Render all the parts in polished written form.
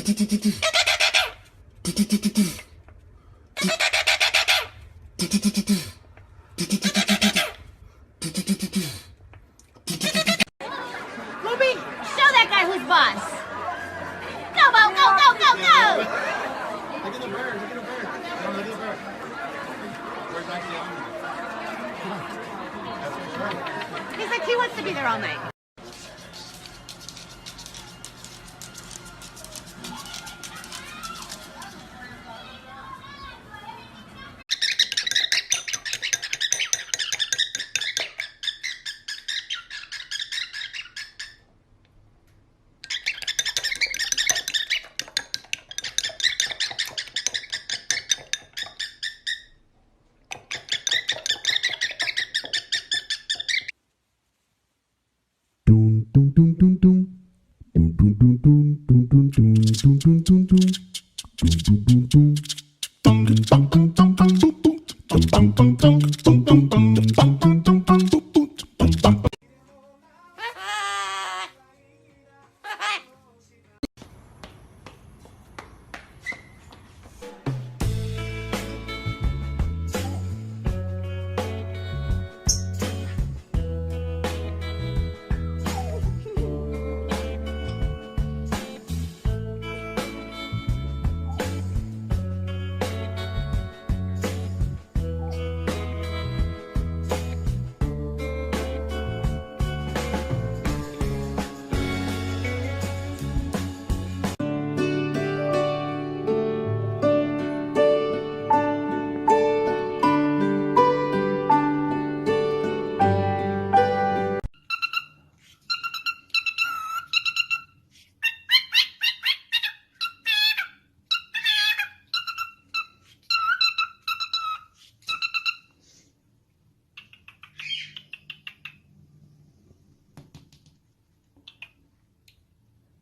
Ruby, show that guy who's boss. Go, Bo, go, go, go, go! Look at the bird, look at the bird. No, look at the bird. Bird's actually on there. That's for sure. He's like, he wants to be there all night.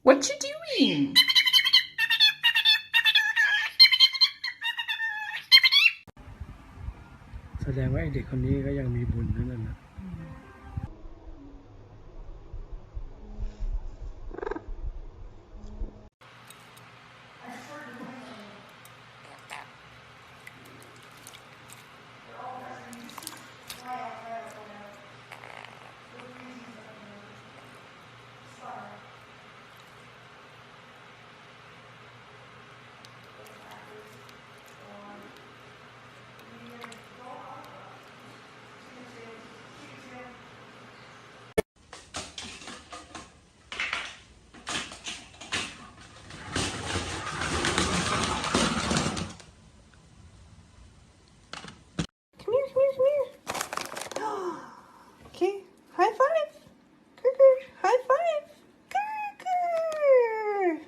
What you doing? แสดงว่าไอ้เด็กคนนี้ก็ยังมีบุญนั่นน่ะ Okay, high five. Grr, high five. Grr.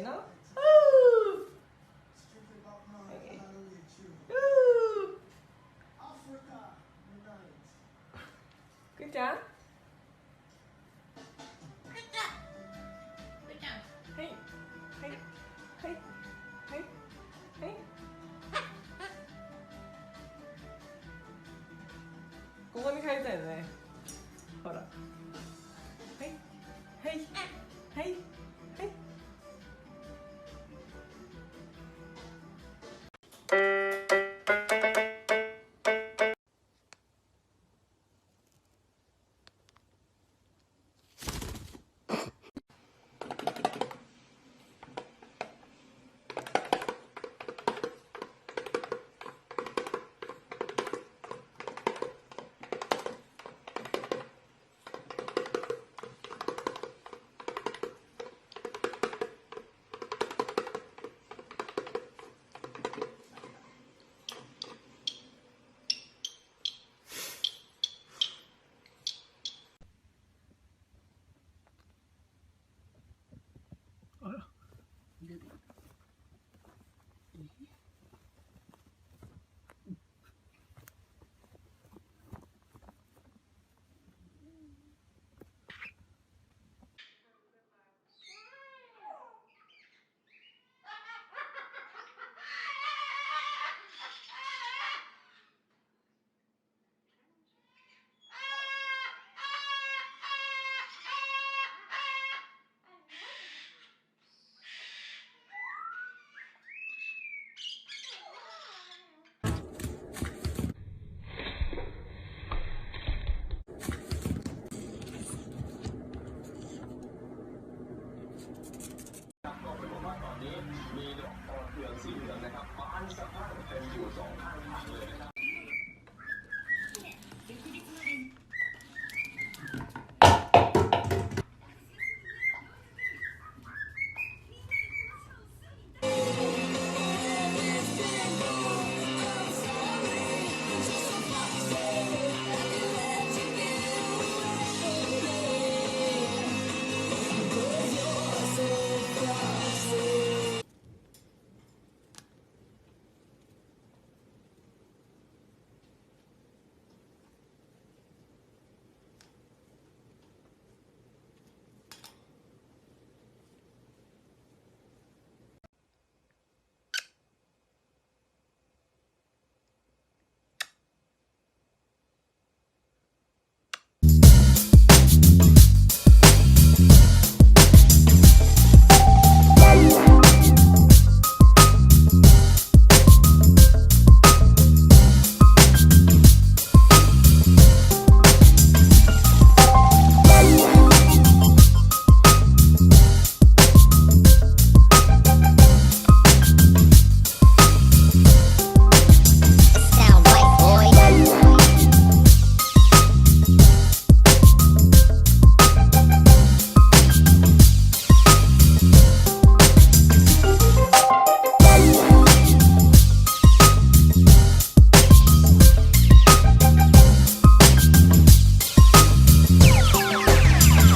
No? Ooh. Okay. Ooh. Good job. Hey, hey, hey, hey, hey. Go on, guys, there. Hold up. Hey, hey, hey, hey.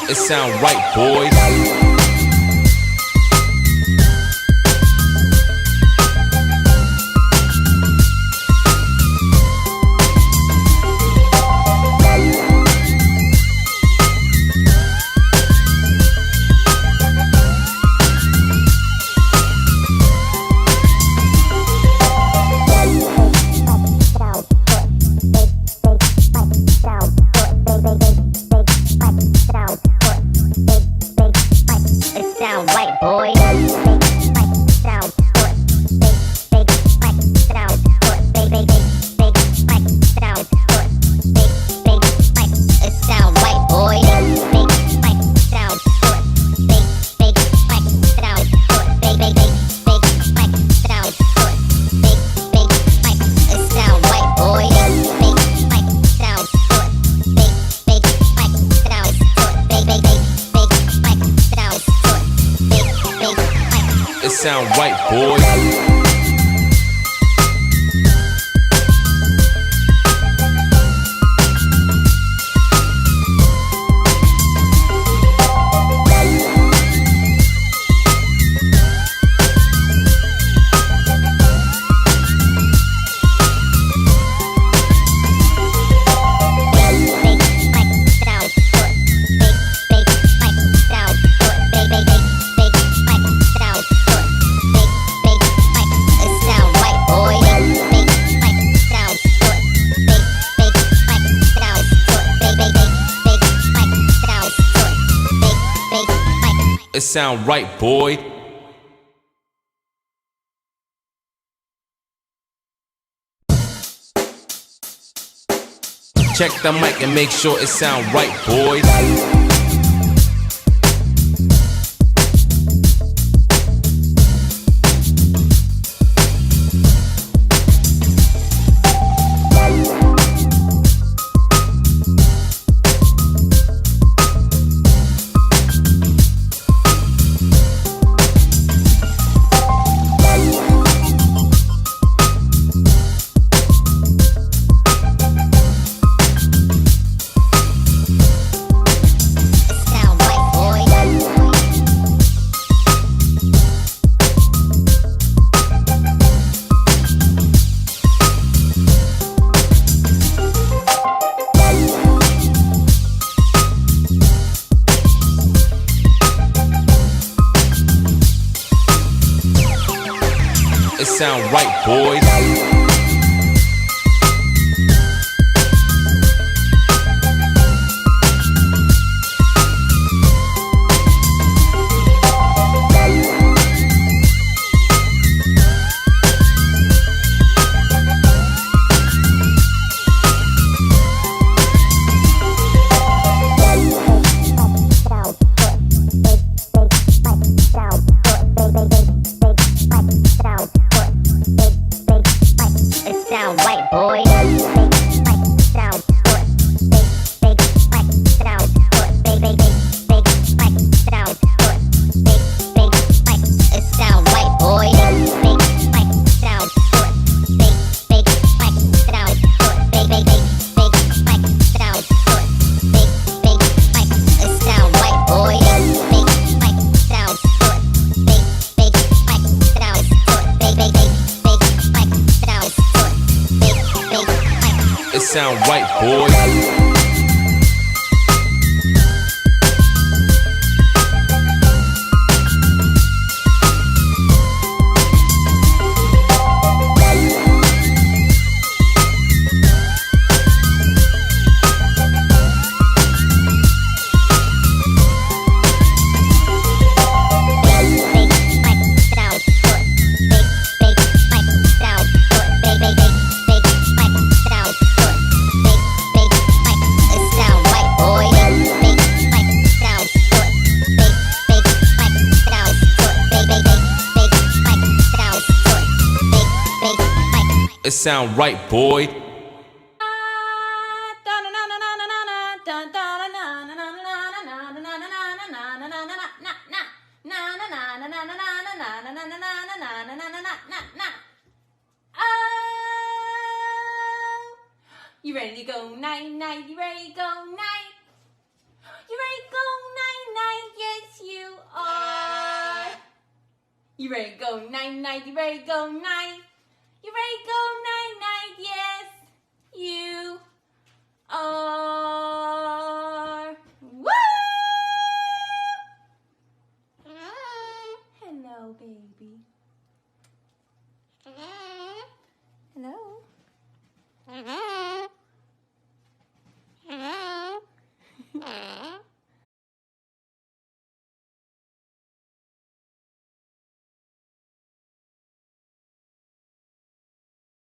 It sound right, boys. It sound right, boys. It sound right, boy. Check the mic and make sure it sound right, boys. It sound right, boys. It sound right, boys. It sound right, boy. You ready to go night night? You ready to go night? You ready to go night? yes you are. You ready to go night night? You ready to go night? You ready to go night night? Yeah.